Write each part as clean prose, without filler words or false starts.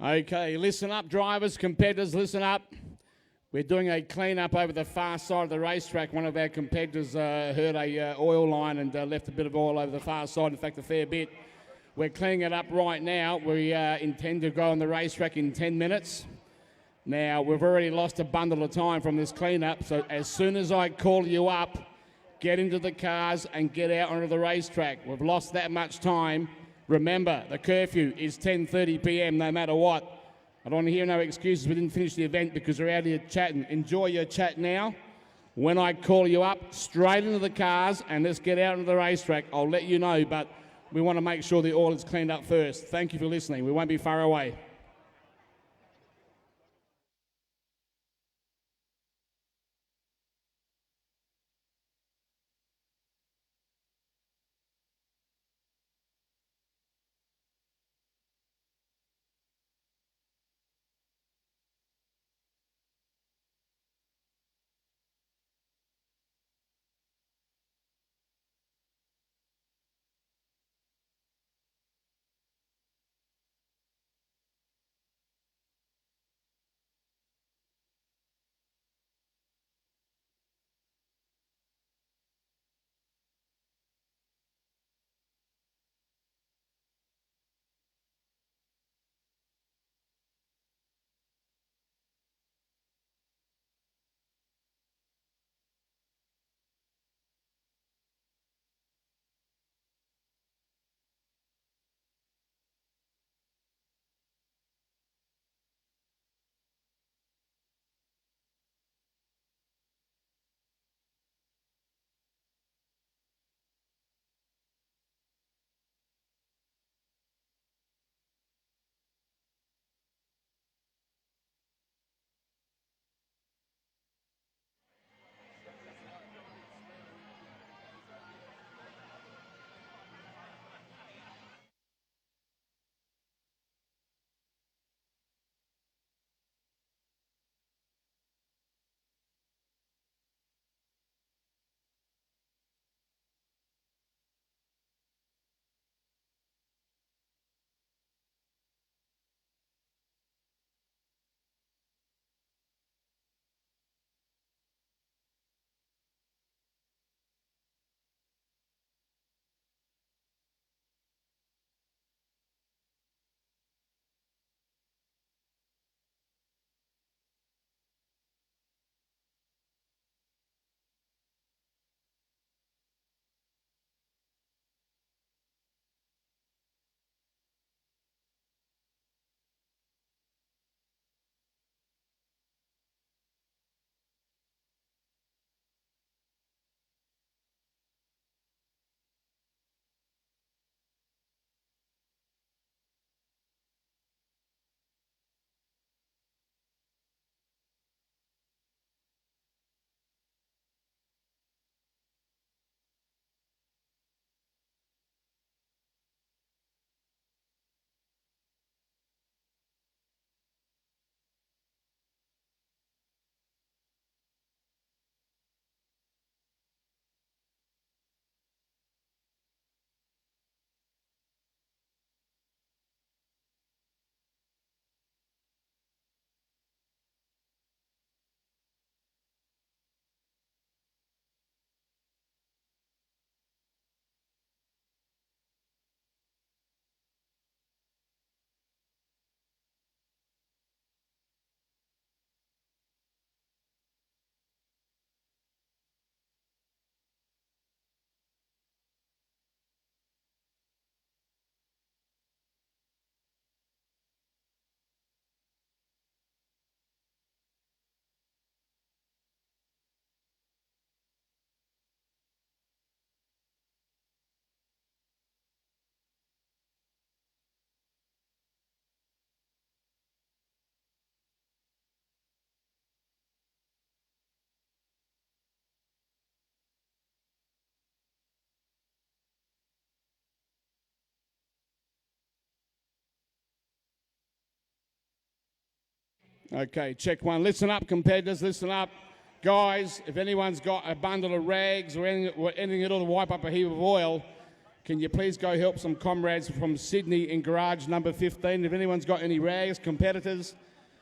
Okay, listen up, drivers, competitors, listen up. We're doing a clean-up over the far side of the racetrack. One of our competitors hurt a oil line and left a bit of oil over the far side, in fact, a fair bit. We're cleaning it up right now. We intend to go on the racetrack in 10 minutes. Now, we've already lost a bundle of time from this clean-up, so as soon as I call you up, get into the cars and get out onto the racetrack. We've lost that much time. Remember, the curfew is 10:30 p.m. no matter what. I don't want to hear no excuses. We didn't finish the event because we're out here chatting. Enjoy your chat now. When I call you up, straight into the cars and let's get out into the racetrack. I'll let you know, but we want to make sure the oil is cleaned up first. Thank you for listening. We won't be far away. Okay, check one. Listen up, competitors, listen up. Guys, if anyone's got a bundle of rags or anything at all to wipe up a heap of oil, Can you please go help some comrades from Sydney in garage number 15? If anyone's got any rags, competitors,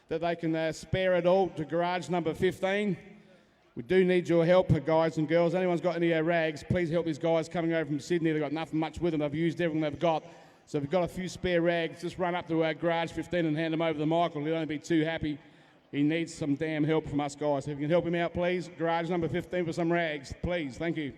that they can spare it all to garage number 15. We do need your help, guys and girls. Anyone's got any rags, please help these guys coming over from Sydney. They've got nothing much with them. They've used everything they've got. So if you've got a few spare rags, just run up to garage 15 and hand them over to Michael. He'll only be too happy. He needs some damn help from us guys. So if you can help him out, please, garage number 15 for some rags. Please, thank you.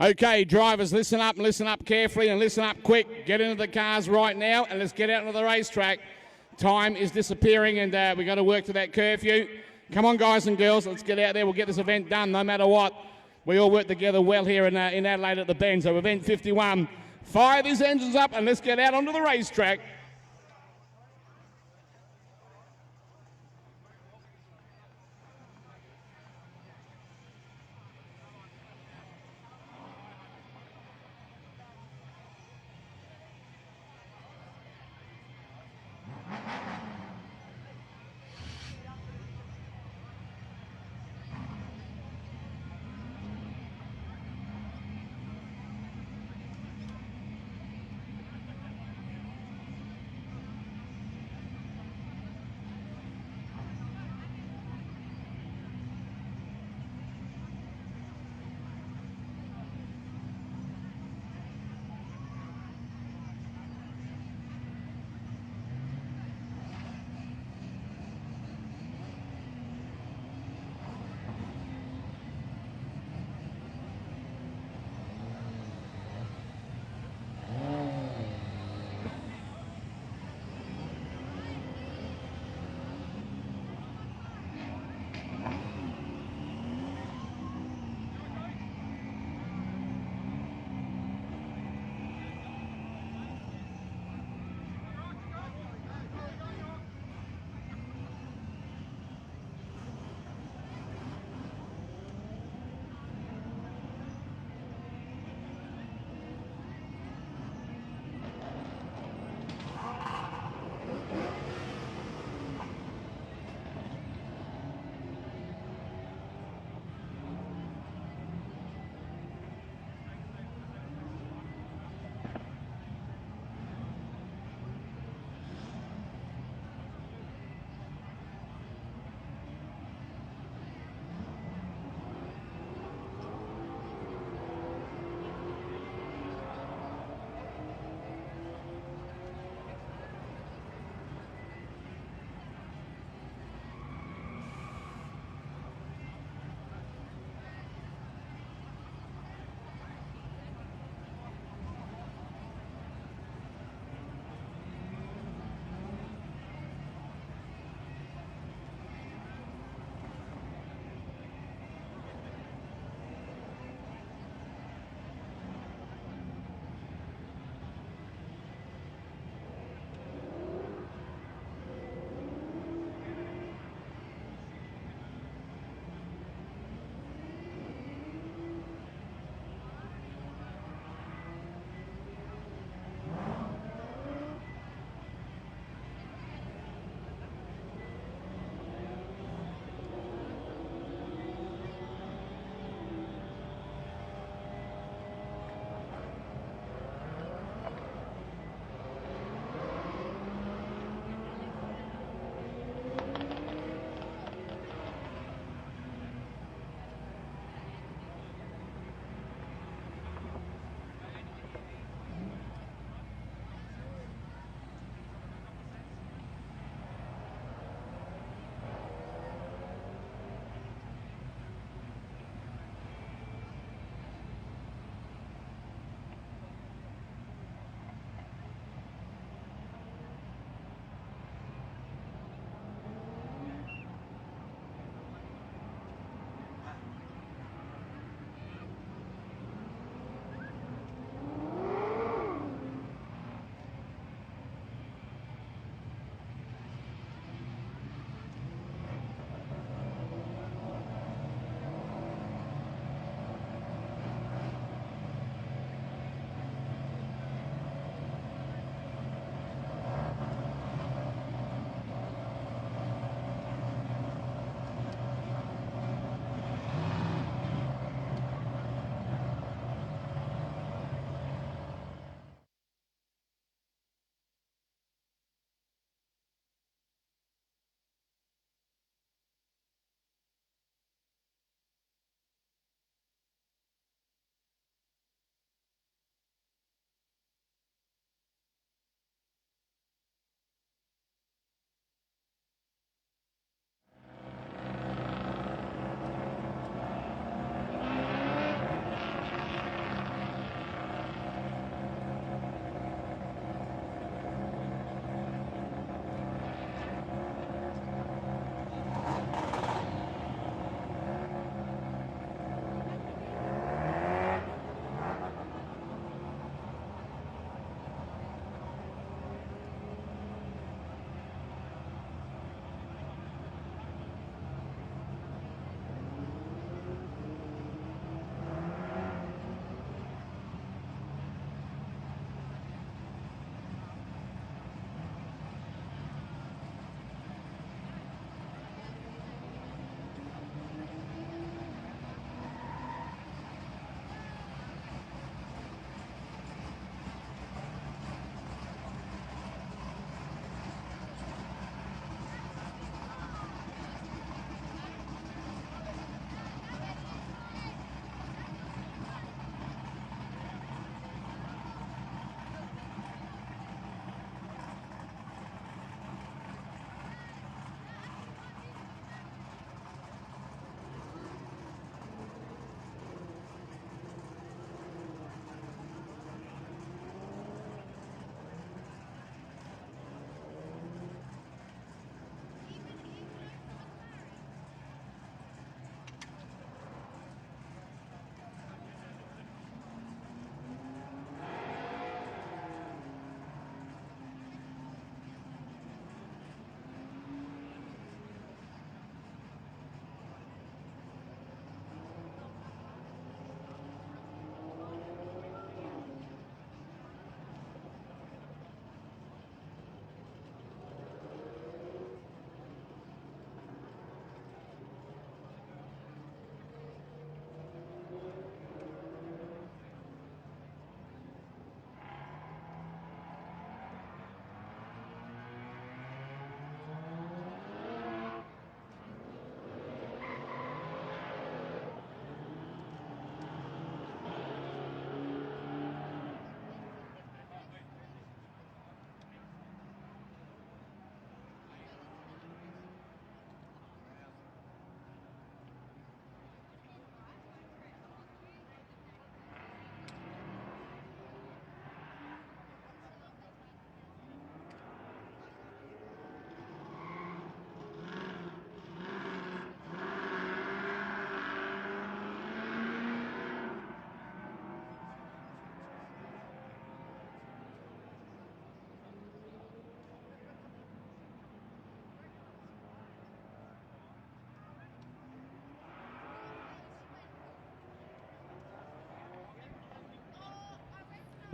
Okay, drivers, listen up carefully and listen up quick. Get into the cars right now and let's get out into the racetrack. Time is disappearing and we've got to work to that curfew. Come on, guys and girls, let's get out there. We'll get this event done no matter what. We all work together well here in Adelaide at the Bend. So event 51, fire these engines up and let's get out onto the racetrack.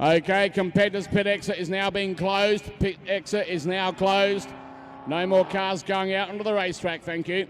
Okay, competitors' pit exit is now being closed. Pit exit is now closed. No more cars going out onto the racetrack, thank you.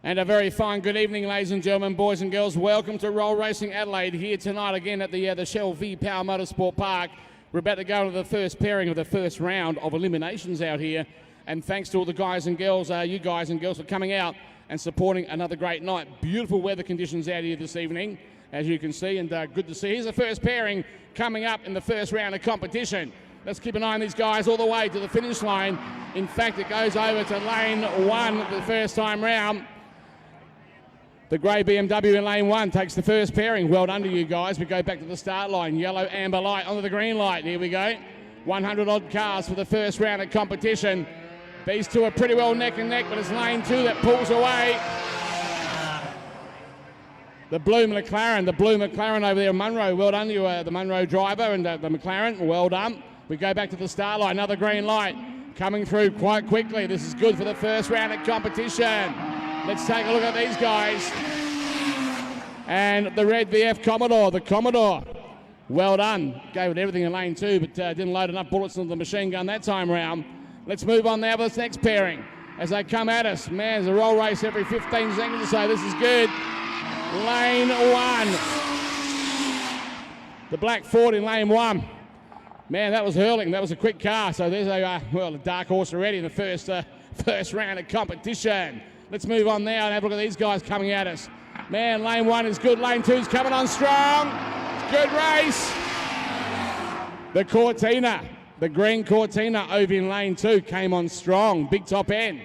And a very fine good evening, ladies and gentlemen, boys and girls. Welcome to Roll Racing Adelaide here tonight again at the Shell V-Power Motorsport Park. We're about to go into the first pairing of the first round of eliminations out here. And thanks to all the guys and girls, you guys and girls for coming out and supporting another great night. Beautiful weather conditions out here this evening, as you can see, and good to see. Here's the first pairing coming up in the first round of competition. Let's keep an eye on these guys all the way to the finish line. In fact, it goes over to lane one the first time round. The grey BMW in lane one takes the first pairing. Well done to you guys. We go back to the start line. Yellow, amber light onto the green light. Here we go. 100 odd cars for the first round of competition. These two are pretty well neck and neck, but it's lane two that pulls away. The blue McLaren over there, Munro. Well done to you, the Munro driver and the McLaren. Well done. We go back to the start line. Another green light coming through quite quickly. This is good for the first round of competition. Let's take a look at these guys. And the red VF Commodore, the Commodore. Well done. Gave it everything in lane two, but didn't load enough bullets into the machine gun that time round. Let's move on now with this next pairing. As they come at us, man, there's a roll race every 15 seconds or so. This is good. Lane one. The black Ford in lane one. Man, that was hurling. That was a quick car. So there's a dark horse already in the first round of competition. Let's move on now and have a look at these guys coming at us. Man, lane one is good. Lane two's coming on strong. Good race. The Cortina, the green Cortina over in lane two came on strong. Big top end.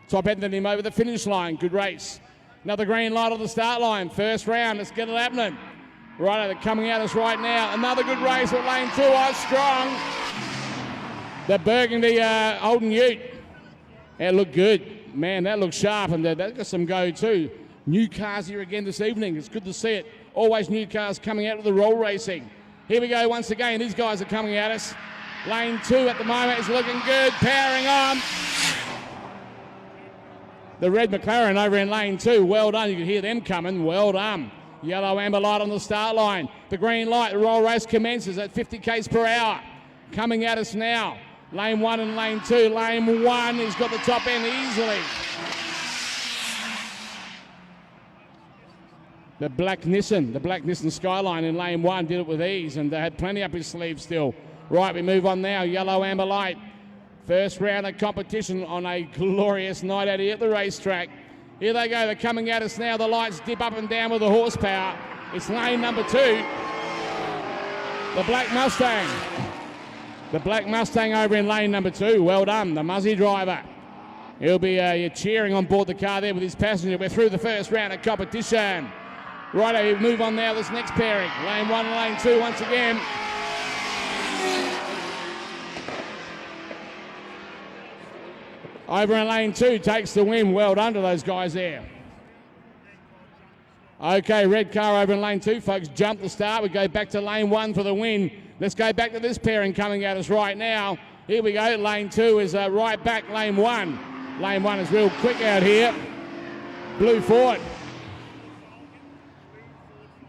Top ended him over the finish line. Good race. Another green light on the start line. First round. Let's get it happening. Right, they're coming at us right now. Another good race at lane two. Strong. The Burgundy Holden Ute. It looked good. Man, that looks sharp, and that got some go too. New cars here again this evening. It's good to see it. Always new cars coming out of the roll racing. Here we go once again. These guys are coming at us. Lane two at the moment is looking good. Powering on. The red McLaren over in lane two. Well done. You can hear them coming. Well done. Yellow amber light on the start line. The green light. The roll race commences at 50 k's per hour. Coming at us now. Lane one and lane two. Lane one has got the top end easily. The black Nissan Skyline in lane one did it with ease and had plenty up his sleeve still. Right, we move on now. Yellow amber light. First round of competition on a glorious night out here at the racetrack. Here they go. They're coming at us now. The lights dip up and down with the horsepower. It's lane number two. The black Mustang. The black Mustang over in lane number two. Well done, the Muzzy driver. He'll be cheering on board the car there with his passenger. We're through the first round of competition. Righto, we move on now this next pairing. Lane one and lane two once again. Over in lane two takes the win. Well done to those guys there. Okay, red car over in lane two, folks. Jump the start. We go back to lane one for the win. Let's go back to this pairing coming at us right now. Here we go. Lane two is right back lane one. Lane 1 is real quick out here. Blue Ford.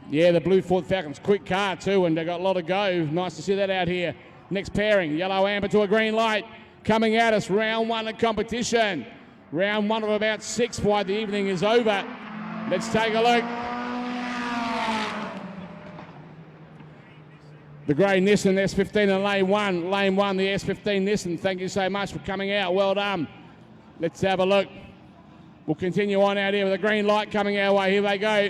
Yeah, the Blue Ford Falcons, quick car too, and they got a lot of go. Nice to see that out here. Next pairing, yellow amber to a green light. Coming at us, round 1 of competition. Round 1 of about 6 wide. The evening is over. Let's take a look. The grey Nissan S15 in lane 1. Lane 1, the S15 Nissan. Thank you so much for coming out. Well done. Let's have a look. We'll continue on out here with a green light coming our way. Here they go.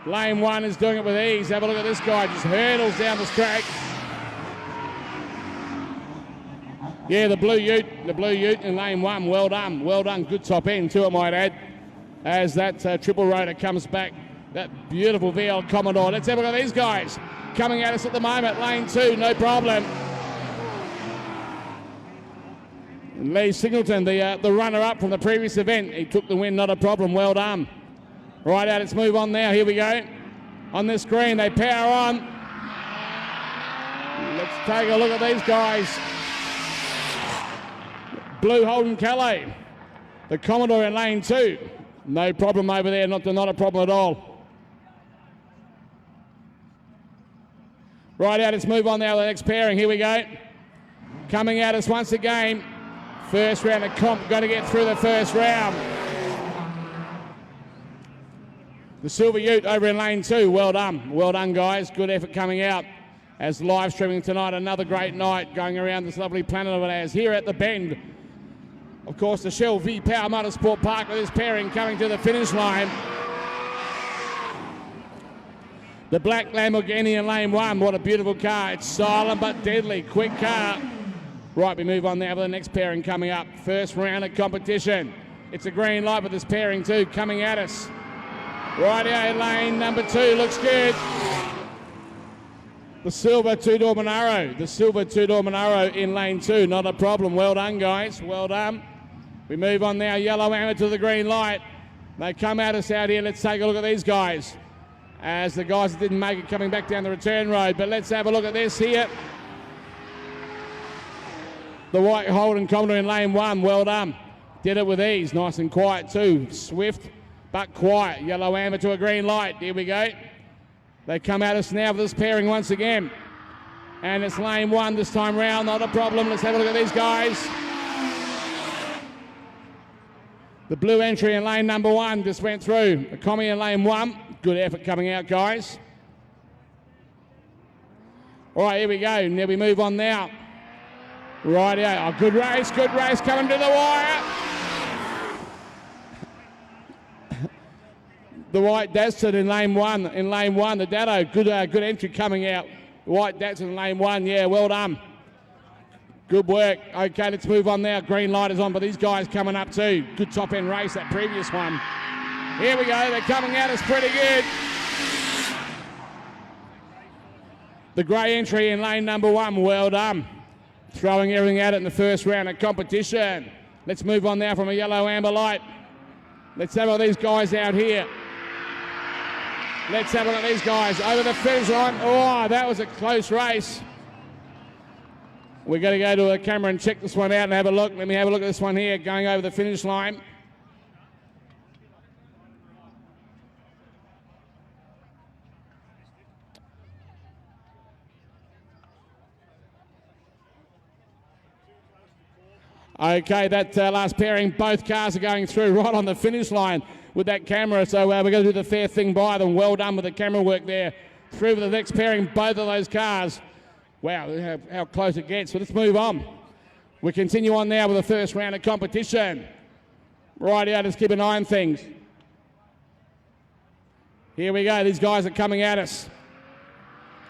Lane 1 is doing it with ease. Have a look at this guy. Just hurdles down this track. Yeah, the blue ute in lane 1. Well done. Well done. Good top end too, I might add. As that triple rotor comes back. That beautiful VL Commodore. Let's have a look at these guys. Coming at us at the moment. Lane 2, no problem. And Lee Singleton, the runner-up from the previous event. He took the win, not a problem. Well done. Right out, let's move on now. Here we go. On this screen, they power on. Let's take a look at these guys. Blue Holden Calais. The Commodore in lane 2. No problem over there, not a problem at all. Right out, let's move on now to the next pairing. Here we go. Coming at us once again. First round of comp, got to get through the first round. The Silver Ute over in lane 2. Well done. Well done, guys. Good effort coming out. As live streaming tonight, another great night going around this lovely planet of ours here at the Bend. Of course, the Shell V-Power Motorsport Park with this pairing coming to the finish line. The black Lamborghini in lane 1. What a beautiful car. It's silent but deadly. Quick car. Right, we move on now for the next pairing coming up. First round of competition. It's a green light with this pairing too coming at us. Right out, lane number 2 looks good. The silver two-door Monaro. The silver two-door Monaro in lane 2. Not a problem. Well done, guys. Well done. We move on now. Yellow amber to the green light. They come at us out here. Let's take a look at these guys. As the guys that didn't make it coming back down the return road. But let's have a look at this here. The white Holden Commodore in lane 1. Well done. Did it with ease. Nice and quiet too. Swift but quiet. Yellow amber to a green light. Here we go. They come at us now with this pairing once again. And it's lane 1 this time round. Not a problem. Let's have a look at these guys. The blue entry in lane number 1 just went through. The Commie in lane 1. Good effort coming out, guys. All right, here we go. Now we move on now. Right out. Oh, good race coming to the wire. The white Datsun in lane 1. The Datto, good entry coming out. The white Datsun in lane 1. Yeah, well done. Good work. Okay, let's move on now. Green light is on, but these guys coming up too. Good top end race, that previous one. Here we go. They're coming at us pretty good. The grey entry in lane number 1. Well done. Throwing everything at it in the first round of competition. Let's move on now from a yellow amber light. Let's have all these guys out here. Let's have a look at these guys over the finish line. Oh, that was a close race. We're going to go to a camera and check this one out and have a look. Let me have a look at this one here going over the finish line. Okay, that last pairing, both cars are going through right on the finish line with that camera, so we're going to do the fair thing by them. Well done with the camera work there. Through for the next pairing, both of those cars. Wow, how close it gets. So let's move on. We continue on now with the first round of competition. Right out, let's keep an eye on things. Here we go, these guys are coming at us.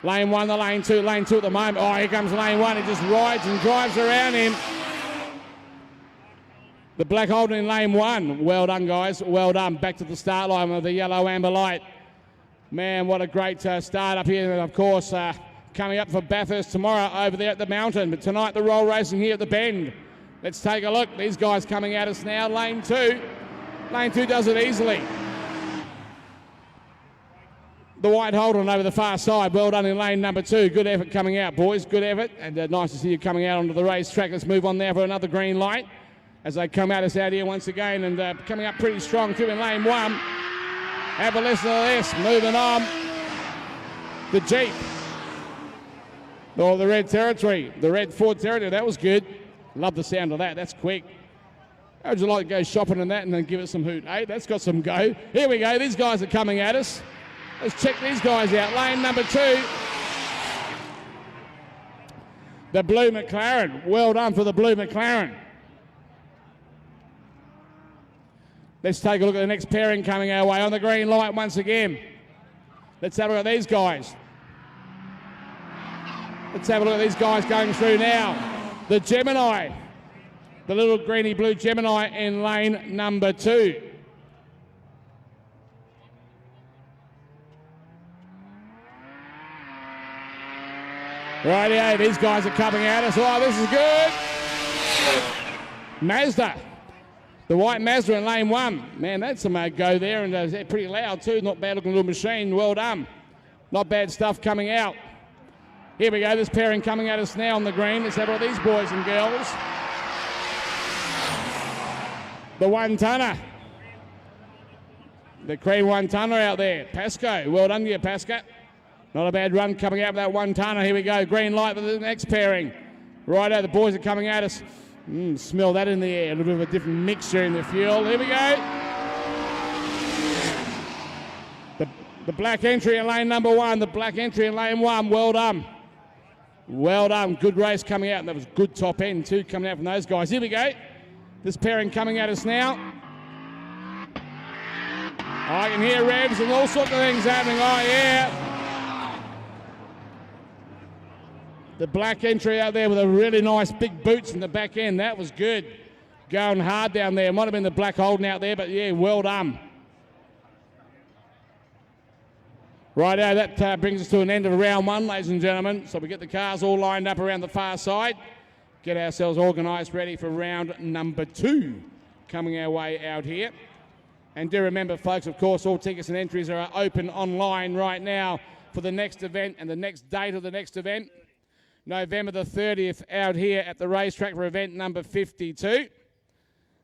Lane 1 to lane 2 at the moment. Oh, here comes lane 1, he just rides and drives around him. The black Holden in lane 1. Well done, guys. Well done. Back to the start line with the yellow amber light. Man, what a great start up here. And of course, coming up for Bathurst tomorrow over there at the mountain. But tonight, the roll racing here at the Bend. Let's take a look. These guys coming at us now. Lane 2. Lane 2 does it easily. The white Holden over the far side. Well done in lane number 2. Good effort coming out, boys. Good effort. And nice to see you coming out onto the racetrack. Let's move on now for another green light. as they come at us out here once again, and coming up pretty strong too in lane 1. Have a listen to this. Moving on. The Jeep. Or the red territory. The red Ford territory. That was good. Love the sound of that. That's quick. How would you like to go shopping in that and then give it some hoot? Hey, that's got some go. Here we go. These guys are coming at us. Let's check these guys out. Lane number 2. The blue McLaren. Well done for the blue McLaren. Let's take a look at the next pairing coming our way on the green light once again. Let's have a look at these guys. Let's have a look at these guys going through now. The Gemini. The little greeny blue Gemini in lane number 2. Rightio, these guys are coming at us. Oh, this is good. Mazda. The white Mazda in lane 1. Man, that's some go there, and they're pretty loud too. Not bad looking little machine. Well done. Not bad stuff coming out. Here we go. This pairing coming at us now on the green. Let's have a look at these boys and girls. The 1-tonner. The cream 1-tonner out there. Pasco. Well done to you, Pasco. Not a bad run coming out with that 1-tonner. Here we go. Green light for the next pairing. Righto, the boys are coming at us. Smell that in the air. A little bit of a different mixture in the fuel. Here we go. The black entry in lane number 1. The black entry in lane 1. Well done. Well done. Good race coming out. And that was good top end too coming out from those guys. Here we go. This pairing coming at us now. I can hear revs and all sorts of things happening. Oh, yeah. The black entry out there with a really nice big boots in the back end. That was good. Going hard down there. Might have been the black holding out there, but yeah, well done. Righto, that brings us to an end of round 1, ladies and gentlemen. So we get the cars all lined up around the far side. Get ourselves organised, ready for round number 2 coming our way out here. And do remember, folks, of course, all tickets and entries are open online right now for the next event and the next date of the next event. November the 30th out here at the racetrack for event number 52.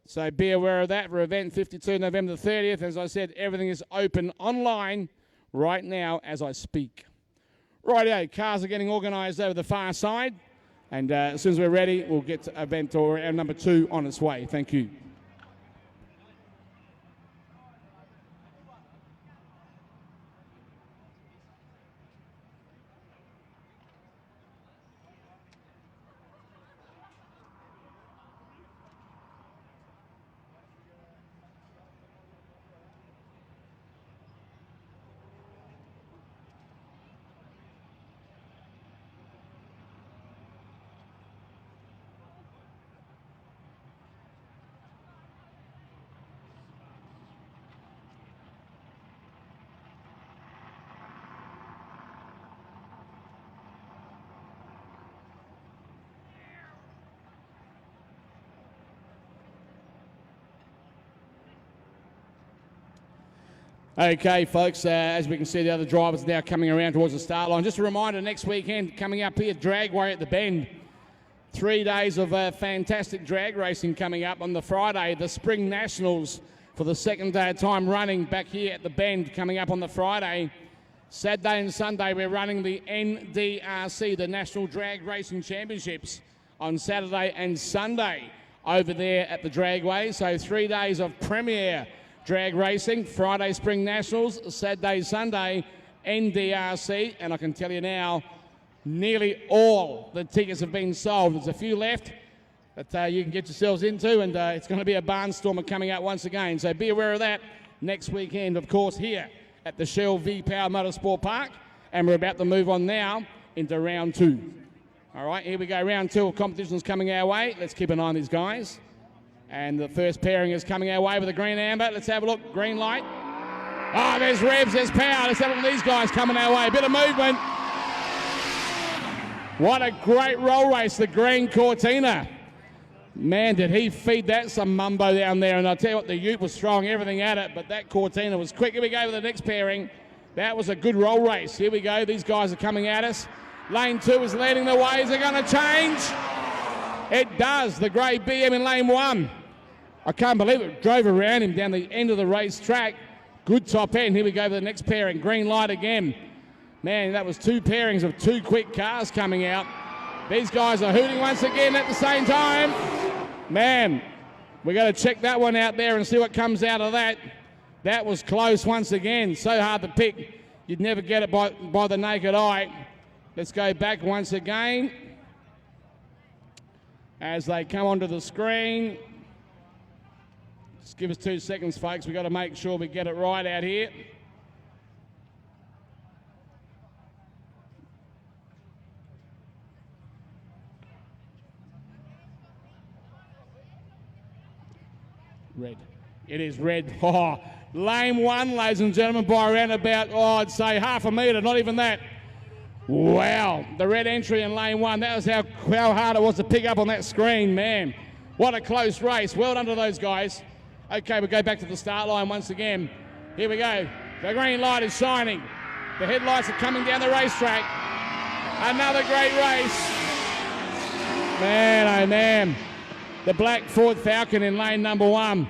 So be aware of that for event 52, November the 30th. As I said, everything is open online right now as I speak. Rightio, cars are getting organised over the far side. And as soon as we're ready, we'll get to event or round number 2 on its way. Thank you. Okay, folks, as we can see, the other drivers are now coming around towards the start line. Just a reminder, next weekend, coming up here, Dragway at the Bend. 3 days of fantastic drag racing coming up. On the Friday, the Spring Nationals for the second time running back here at the Bend coming up on the Friday. Saturday and Sunday, we're running the NDRC, the National Drag Racing Championships, on Saturday and Sunday over there at the Dragway. So 3 days of premier drag racing. Friday Spring Nationals, Saturday, Sunday, NDRC. And I can tell you now, nearly all the tickets have been sold. There's a few left that you can get yourselves into, and it's going to be a barnstormer coming out once again. So be aware of that next weekend, of course, here at the Shell V-Power Motorsport Park. And we're about to move on now into round 2. All right, here we go. Round 2 of competitions coming our way. Let's keep an eye on these guys. And the first pairing is coming our way with a green amber. Let's have a look. Green light. Oh, there's revs, there's power. Let's have a look at these guys coming our way. A bit of movement. What a great roll race, the green Cortina. Man, did he feed that some mumbo down there. And I'll tell you what, the Ute was throwing everything at it, but that Cortina was quick. Here we go with the next pairing. That was a good roll race. Here we go. These guys are coming at us. Lane 2 is leading the way. Is it going to change? It does. The grey BM in lane 1. I can't believe it. Drove around him down the end of the racetrack. Good top end. Here we go for the next pairing. Green light again. Man, that was 2 pairings of 2 quick cars coming out. These guys are hooting once again at the same time. Man, we got to check that one out there and see what comes out of that. That was close once again. So hard to pick. You'd never get it by the naked eye. Let's go back once again as they come onto the screen. Just give us 2 seconds, folks. We've got to make sure we get it right out here. Red. It is red. Oh, lane 1, ladies and gentlemen, by around about, I'd say half a metre, not even that. Wow, the red entry in lane 1. That was how hard it was to pick up on that screen, man. What a close race. Well done to those guys. Okay, we'll go back to the start line once again. Here we go. The green light is shining. The headlights are coming down the racetrack. Another great race. Man, oh man. The black Ford Falcon in lane number 1.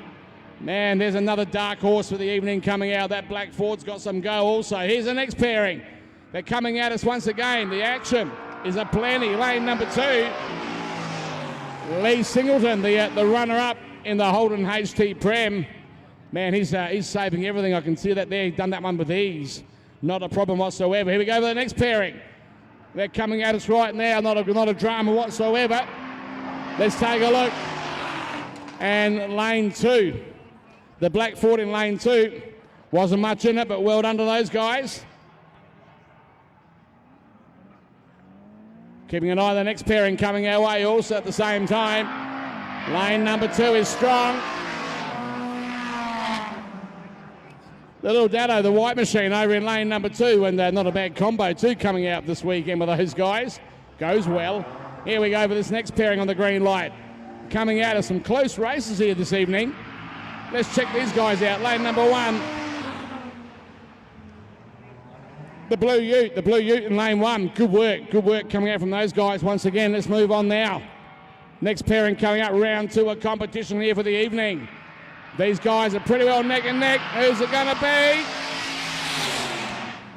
Man, there's another dark horse for the evening coming out. That black Ford's got some go also. Here's the next pairing. They're coming at us once again. The action is aplenty. Lane number 2. Lee Singleton, the runner-up in the Holden HT Prem. Man, he's saving everything. I can see that there. He's done that one with ease. Not a problem whatsoever. Here we go for the next pairing. They're coming at us right now. Not a drama whatsoever. Let's take a look. And lane 2. The black Ford in lane 2. Wasn't much in it, but well done to those guys. Keeping an eye on the next pairing coming our way also at the same time. Lane number 2 is strong. The little Dado, the white machine over in lane number 2, and not a bad combo too coming out this weekend with those guys. Goes well. Here we go for this next pairing on the green light. Coming out of some close races here this evening. Let's check these guys out. Lane number 1. The Blue Ute in lane 1. Good work coming out from those guys once again. Let's move on now. Next pairing coming up, round 2 of competition here for the evening. These guys are pretty well neck and neck. Who's it going to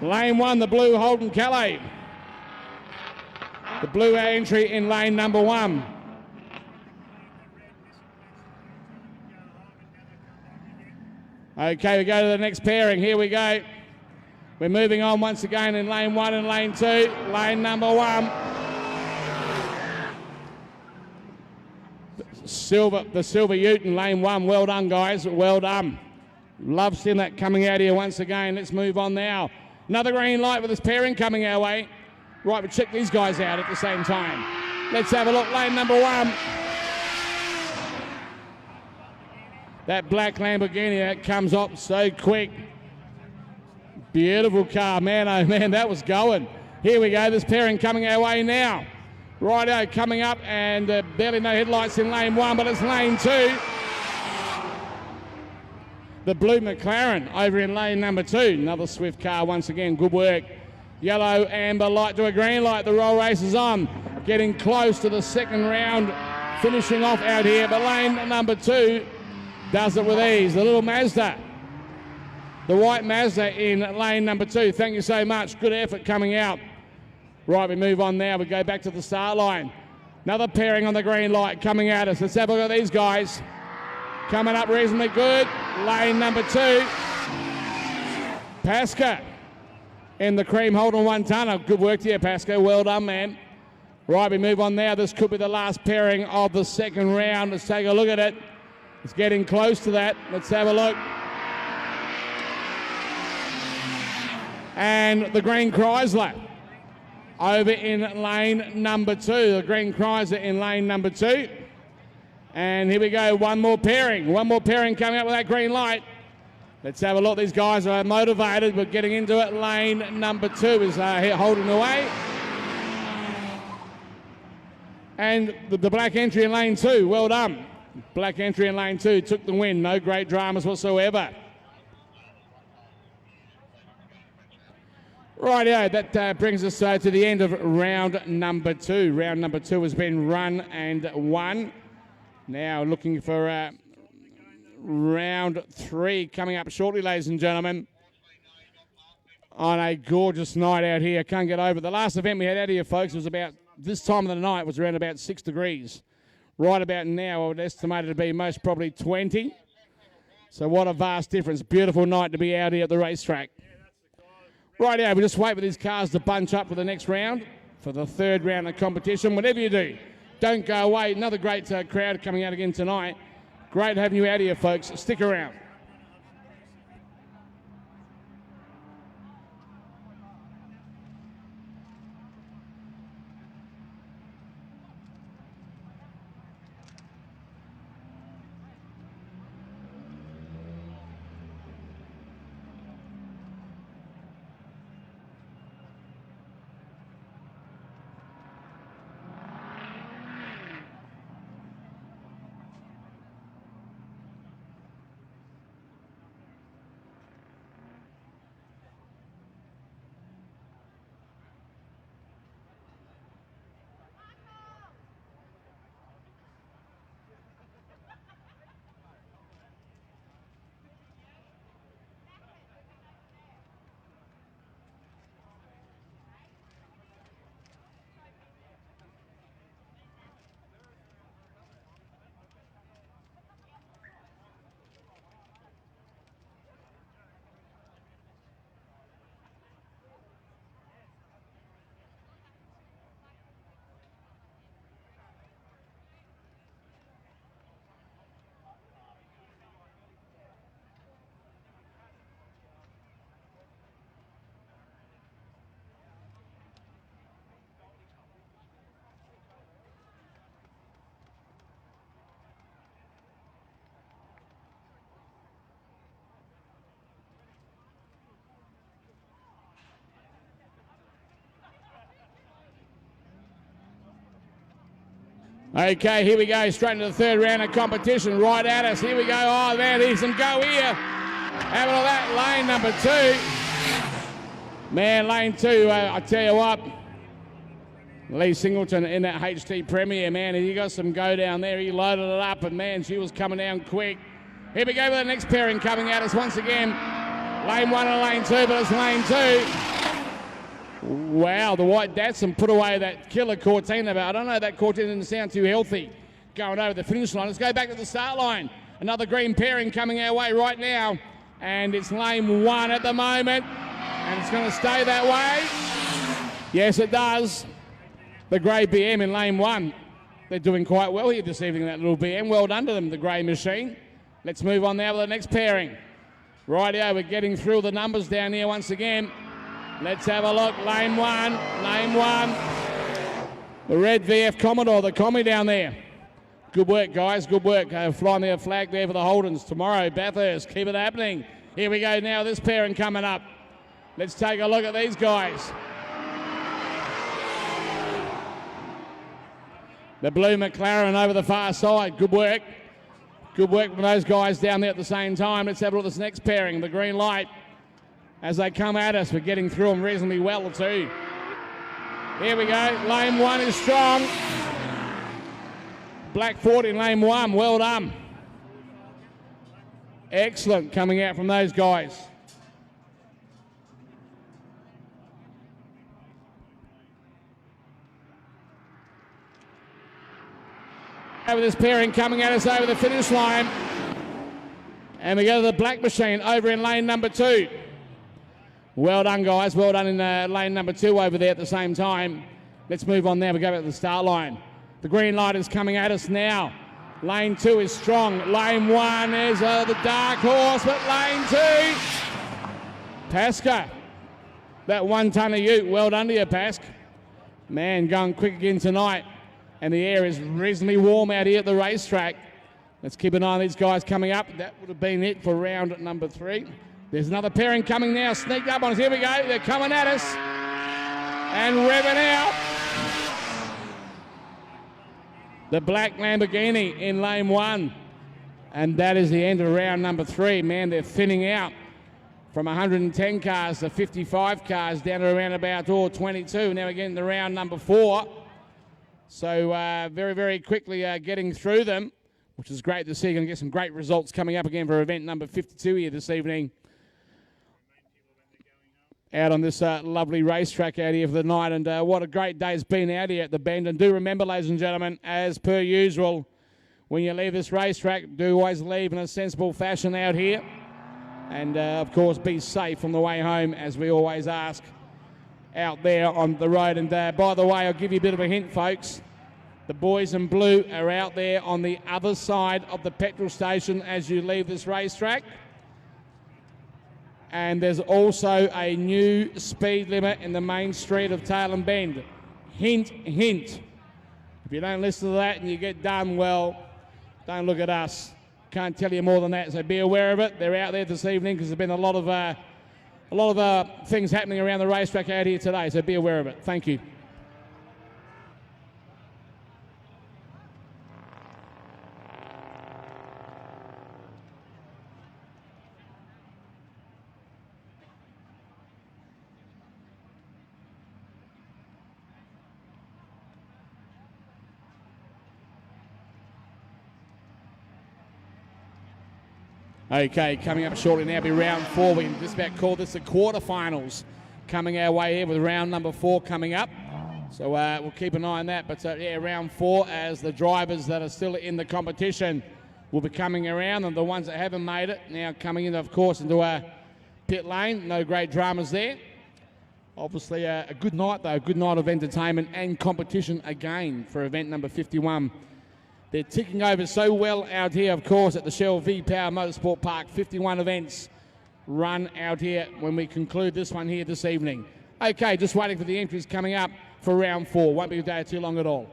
be? Lane 1, the blue Holden Calais. The blue entry in lane number 1. Okay, we go to the next pairing. Here we go. We're moving on once again in lane 1 and lane 2. Lane number 1. The silver Ute in lane 1. Well done, guys. Well done. Love seeing that coming out here once again. Let's move on now. Another green light with this pairing coming our way. Right, we'll check these guys out at the same time. Let's have a look. Lane number 1. That black Lamborghini that comes up so quick. Beautiful car, man, oh man, that was going. Here we go, this pairing coming our way now. Righto, coming up, and barely no headlights in lane 1, but it's lane 2. The blue McLaren over in lane number 2. Another swift car once again, good work. Yellow, amber light to a green light, the roll race is on. Getting close to the second round, finishing off out here, but lane number 2 does it with ease. The little Mazda. The white Mazda in lane number 2. Thank you so much. Good effort coming out. Right, we move on now. We go back to the start line. Another pairing on the green light coming at us. Let's have a look at these guys. Coming up reasonably good. Lane number 2. Pasca in the cream Holden 1 tonner. Good work here, Pasca. Well done, man. Right, we move on now. This could be the last pairing of the second round. Let's take a look at it. It's getting close to that. Let's have a look. And the green Chrysler over in lane number 2. The green Chrysler in lane number 2. And here we go, one more pairing coming up with that green light. Let's have a look. These guys are motivated, but getting into it. Lane number 2 is holding away. And the black entry in lane 2, well done. Black entry in lane 2 took the win. No great dramas whatsoever. Rightio, that brings us to the end of round number 2. Round number 2 has been run and won. Now looking for round 3 coming up shortly, ladies and gentlemen. On a gorgeous night out here. Can't get over. The last event we had out here, folks, was about this time of the night was around about 6 degrees. Right about now, I would estimate it to be most probably 20. So what a vast difference. Beautiful night to be out here at the racetrack. Right now, we just wait for these cars to bunch up for the next round, for the third round of competition. Whatever you do, don't go away. Another great crowd coming out again tonight. Great having you out here, folks. Stick around. Okay, here we go, straight into the third round of competition, right at us. Here we go. Oh, man, there's some go here. Having all that, lane number 2. Man, lane 2, I tell you what, Lee Singleton in that HT Premier, man, he got some go down there. He loaded it up, and, man, she was coming down quick. Here we go with the next pairing coming at us once again. Lane 1 and lane 2, but it's lane 2. Wow, the White Datsun put away that killer Cortina, but I don't know, that Cortina didn't sound too healthy going over the finish line. Let's go back to the start line. Another green pairing coming our way right now, and it's lane 1 at the moment, and it's going to stay that way. Yes, it does. The grey BM in lane 1. They're doing quite well here this evening, that little BM. Well done to them, the grey machine. Let's move on now with the next pairing. Rightio, we're getting through the numbers down here once again. Let's have a look. Lane 1, lane 1. The red VF Commodore, the Commie down there. Good work, guys, good work. Flying their flag there for the Holdens. Tomorrow, Bathurst, keep it happening. Here we go now, this pairing coming up. Let's take a look at these guys. The blue McLaren over the far side, good work. Good work from those guys down there at the same time. Let's have a look at this next pairing, the green light. As they come at us, we're getting through them reasonably well too. Here we go, lane 1 is strong. Black 40 in lane 1, well done. Excellent coming out from those guys. Over this pairing coming at us over the finish line. And we go to the black machine over in lane number 2. Well done, guys. Well done in lane number 2 over there at the same time. Let's move on now. We go back to the start line. The green light is coming at us now. Lane 2 is strong. Lane 1 is the dark horse, but lane 2, Pasca. That 1 tonne of ute. Well done to you, Pask. Man, going quick again tonight. And the air is reasonably warm out here at the racetrack. Let's keep an eye on these guys coming up. That would have been it for round number 3. There's another pairing coming now, sneaked up on us. Here we go, they're coming at us. And revving out. The black Lamborghini in lane 1. And that is the end of round number 3. Man, they're thinning out from 110 cars to 55 cars down to around about 22. Now we're getting to round number 4. So very, very quickly getting through them. which is great to see. Going to get some great results coming up again for event number 52 here this evening. Out on this lovely racetrack out here for the night, and what a great day it's been out here at the Bend. And do remember, ladies and gentlemen, as per usual, when you leave this racetrack, do always leave in a sensible fashion out here. And, of course, be safe on the way home, as we always ask, out there on the road. And, by the way, I'll give you a bit of a hint, folks. The boys in blue are out there on the other side of the petrol station as you leave this racetrack. And there's also a new speed limit in the main street of Tailem Bend. Hint, hint. If you don't listen to that and you get done, well, don't look at us. Can't tell you more than that, so be aware of it. They're out there this evening because there's been a lot of things happening around the racetrack out here today, so be aware of it. Thank you. Okay, coming up shortly now be round 4. We can just about call this the quarterfinals coming our way here with round number 4 coming up. So we'll keep an eye on that. But yeah, round 4 as the drivers that are still in the competition will be coming around, and the ones that haven't made it now coming in, of course, into our pit lane. No great dramas there. Obviously a good night though, a good night of entertainment and competition again for event number 51. They're ticking over so well out here, of course, at the Shell V-Power Motorsport Park. 51 events run out here when we conclude this one here this evening. Okay, just waiting for the entries coming up for round 4. Won't be a day too long at all.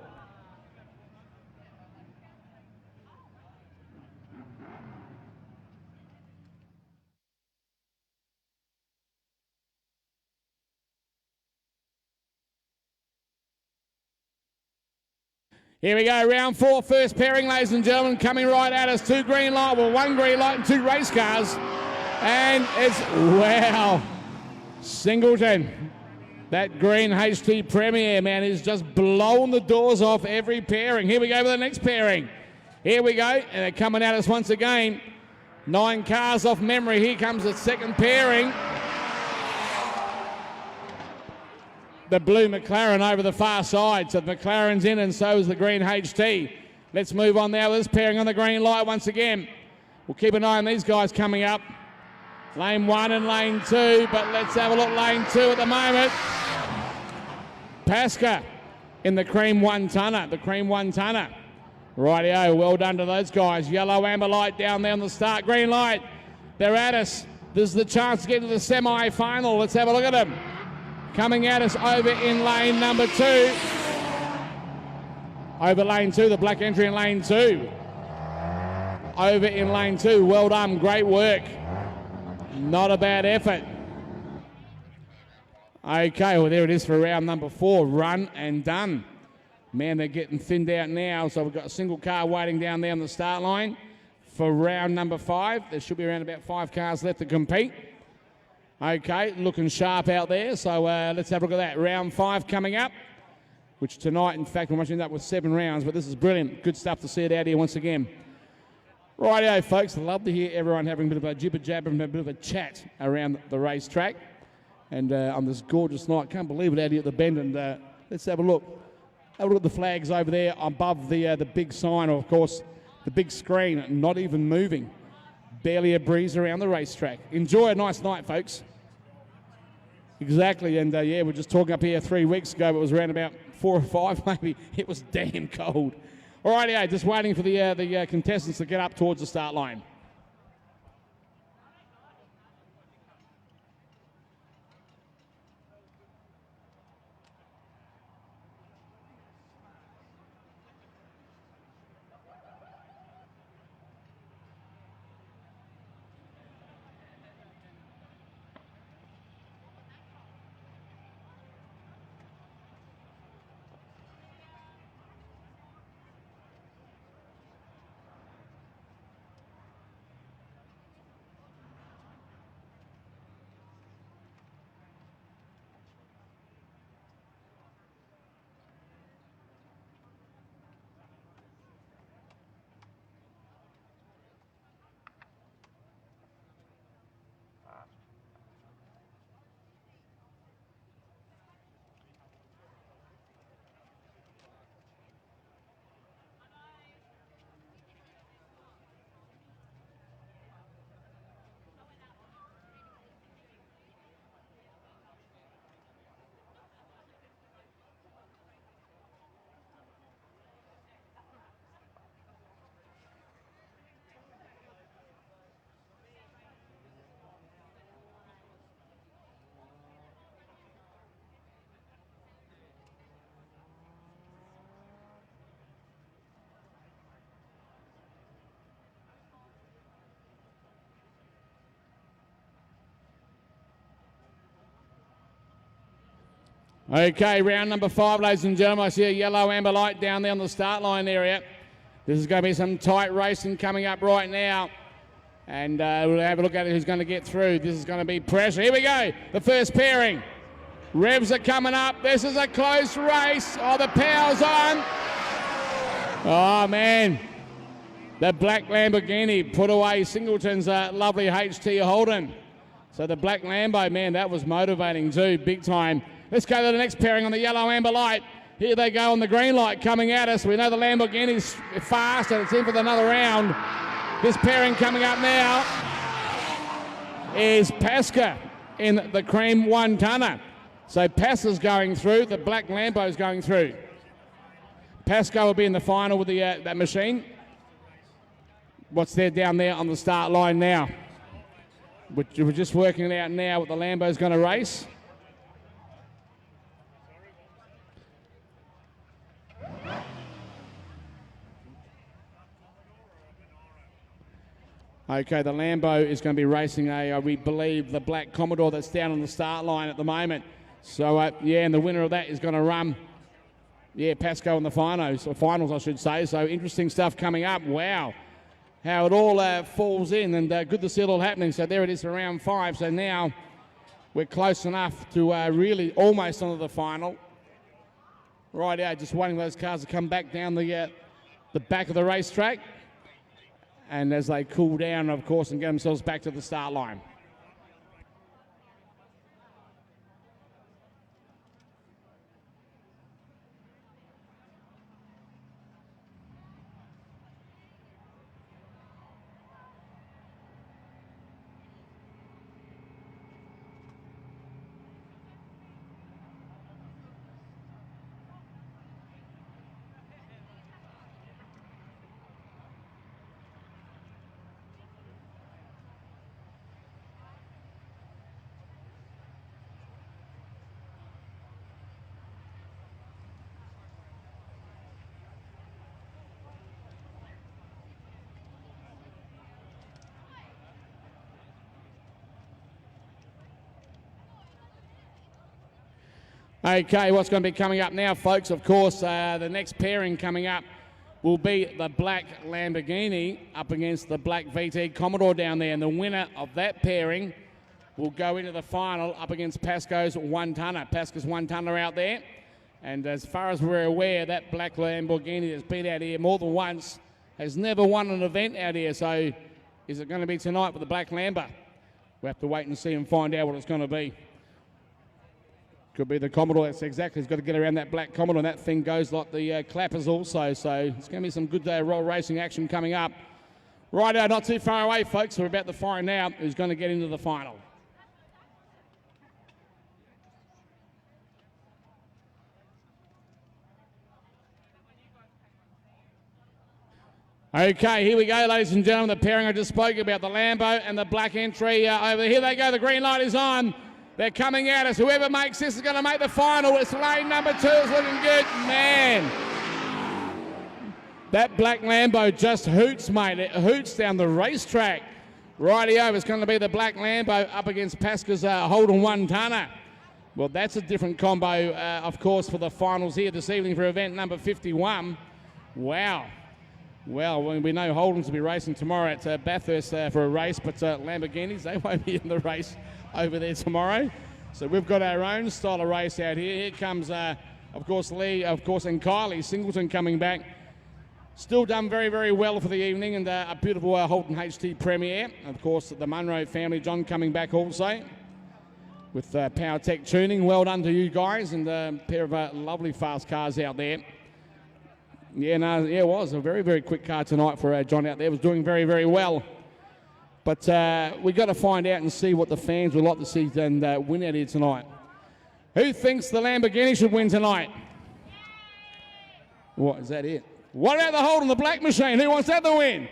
Here we go, round 4, first pairing, ladies and gentlemen, coming right at us. 2 green light, well, 1 green light and 2 race cars. And it's, wow, Singleton. That green HT Premier, man, is just blowing the doors off every pairing. Here we go with the next pairing. Here we go, and they're coming at us once again. 9 cars off memory. Here comes the second pairing. The blue McLaren over the far side. So the McLaren's in and so is the green HT. Let's move on now with this pairing on the green light once again. We'll keep an eye on these guys coming up. Lane 1 and lane 2, but let's have a look lane 2 at the moment. Pasca in the cream 1 tonner, the cream 1 tonner. Rightio, well done to those guys. Yellow amber light down there on the start, green light. They're at us. This is the chance to get to the semi-final. Let's have a look at them. Coming at us over in lane number 2. Over lane 2, the black entry in lane 2. Over in lane 2, well done, great work. Not a bad effort. Okay, well there it is for round number 4, run and done. Man, they're getting thinned out now, so we've got a single car waiting down there on the start line for round number 5. There should be around about 5 cars left to compete. Okay, looking sharp out there, so let's have a look at that. Round 5 coming up, which tonight, in fact, we might end up with 7 rounds, but this is brilliant. Good stuff to see it out here once again. Rightio, folks, love to hear everyone having a bit of a jibber-jabber and a bit of a chat around the racetrack. And on this gorgeous night, can't believe it out here at the Bend. And let's have a look. Have a look at the flags over there above the big sign, or of course, the big screen, not even moving. Barely a breeze around the racetrack. Enjoy a nice night, folks. Exactly, and yeah, we're just talking up here 3 weeks ago, but it was around about 4 or 5 maybe. It was damn cold. All right, yeah, just waiting for the contestants to get up towards the start line. Okay, round number 5, ladies and gentlemen. I see a yellow amber light down there on the start line area. This is going to be some tight racing coming up right now. And we'll have a look at it, who's going to get through. This is going to be pressure. Here we go, the first pairing. Revs are coming up. This is a close race. Oh, the power's on. Oh, man. The black Lamborghini put away Singleton's lovely HT Holden. So the black Lambo, man, that was motivating too, big time. Let's go to the next pairing on the yellow amber light. Here they go on the green light coming at us. We know the Lamborghini's fast and it's in for another round. This pairing coming up now is Pasca in the cream 1-tonner. So Pasca's going through, the black Lambo's going through. Pasca will be in the final with the that machine. What's there down there on the start line now? We're just working it out now what the Lambo's going to race. Okay, the Lambo is going to be racing we believe, the black Commodore that's down on the start line at the moment. So, yeah, and the winner of that is going to run, Pasco in the finals, I should say. So, interesting stuff coming up. Wow, how it all falls in, and good to see it all happening. So, there it is for round 5. So, now we're close enough to really almost onto the final. Right out, just waiting for those cars to come back down the back of the racetrack. And as they cool down, of course, and get themselves back to the start line. Okay, what's going to be coming up now, folks? Of course, the next pairing coming up will be the black Lamborghini up against the black VT Commodore down there. And the winner of that pairing will go into the final up against Pasco's 1-tonner. Pasco's 1-tonner out there. And as far as we're aware, that black Lamborghini that's been out here more than once has never won an event out here. So is it going to be tonight with the black Lambo? We'll have to wait and see and find out what it's going to be. Could be the Commodore. That's exactly. He's got to get around that black Commodore, and that thing goes like the clappers also. So it's going to be some good roll racing action coming up. Right now, not too far away, folks. We're about to find out who's going to get into the final. Okay, here we go, ladies and gentlemen. The pairing I just spoke about, the Lambo and the black entry over there. Here they go. The green light is on. They're coming at us. Whoever makes this is going to make the final. It's lane number 2. It's looking good. Man, that black Lambo just hoots, mate. It hoots down the racetrack. Rightio, it's going to be the black Lambo up against Pasca's Holden 1-tonner. Well, that's a different combo, of course, for the finals here this evening for event number 51. Wow. Well, we know Holden's will be racing tomorrow at Bathurst for a race, but Lamborghinis, they won't be in the race over there tomorrow. So we've got our own style of race out here. Here comes, of course, Lee, and Kylie Singleton coming back. Still done very, very well for the evening, and a beautiful Holden HT premiere. Of course, the Munro family, John coming back also with Power Tech tuning. Well done to you guys, and a pair of lovely fast cars out there. Yeah, it was a very, very quick car tonight for John out there. It was doing very, very well. But we've got to find out and see what the fans would like to see and win out here tonight. Who thinks the Lamborghini should win tonight? What, is that it? What about the Holden, the black machine? Who wants that to win?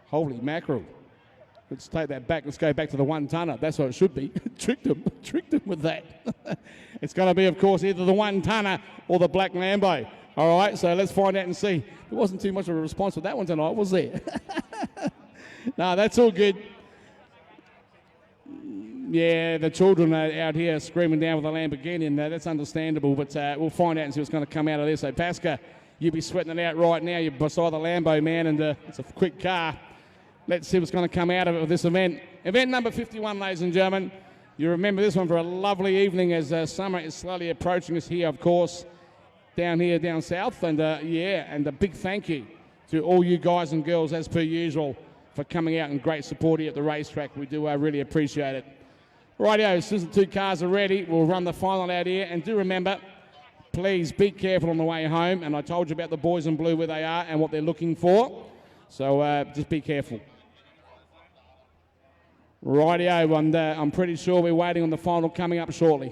Holy mackerel. Let's take that back. Let's go back to the 1-tonner. That's what it should be. Tricked him with that. It's going to be, of course, either the 1-tonner or the black Lambo. All right, so let's find out and see. There wasn't too much of a response to that one tonight, was there? No, that's all good. Yeah, the children are out here screaming down with a Lamborghini, and that's understandable, but we'll find out and see what's going to come out of this. So, Pasca, you'll be sweating it out right now. You're beside the Lambo, man, and it's a quick car. Let's see what's going to come out of it with this event. Event number 51, ladies and gentlemen. You remember this one for a lovely evening as summer is slowly approaching us here, of course, down south. And, and a big thank you to all you guys and girls, as per usual, for coming out and great support here at the racetrack. We do really appreciate it. Rightio, as soon as the two cars are ready, we'll run the final out here. And do remember, please be careful on the way home. And I told you about the boys in blue, where they are and what they're looking for. So just be careful. Rightio, and I'm pretty sure we're waiting on the final coming up shortly.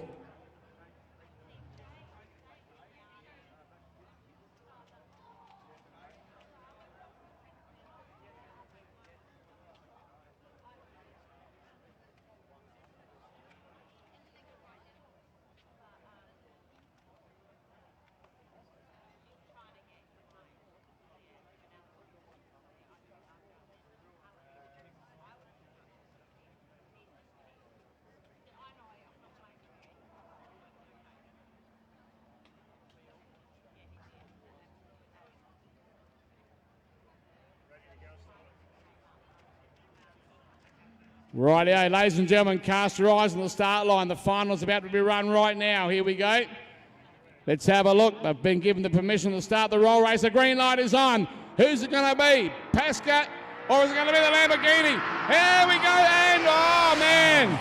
Rightio, ladies and gentlemen, cast your eyes on the start line. The final's about to be run right now. Here we go. Let's have a look. They've been given the permission to start the roll race. The green light is on. Who's it going to be? Pasca, or is it going to be the Lamborghini? Here we go, and oh man,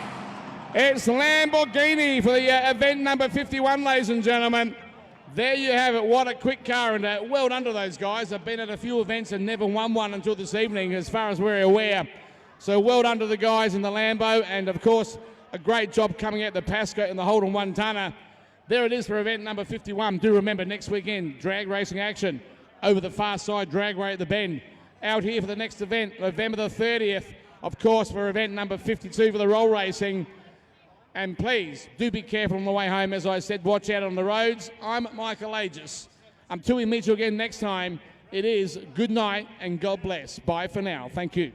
it's Lamborghini for the event number 51, ladies and gentlemen. There you have it. What a quick car, and well done to those guys. They've been at a few events and never won one until this evening, as far as we're aware. So well done to the guys in the Lambo, and of course a great job coming out the Pasco in the Holden 1-tonner. There it is for event number 51. Do remember, next weekend, drag racing action over the far side dragway at the Bend. Out here for the next event, November the 30th, of course, for event number 52 for the roll racing. And please, do be careful on the way home. As I said, watch out on the roads. I'm Michael Aegis. Until we meet you again next time, it is good night and God bless. Bye for now. Thank you.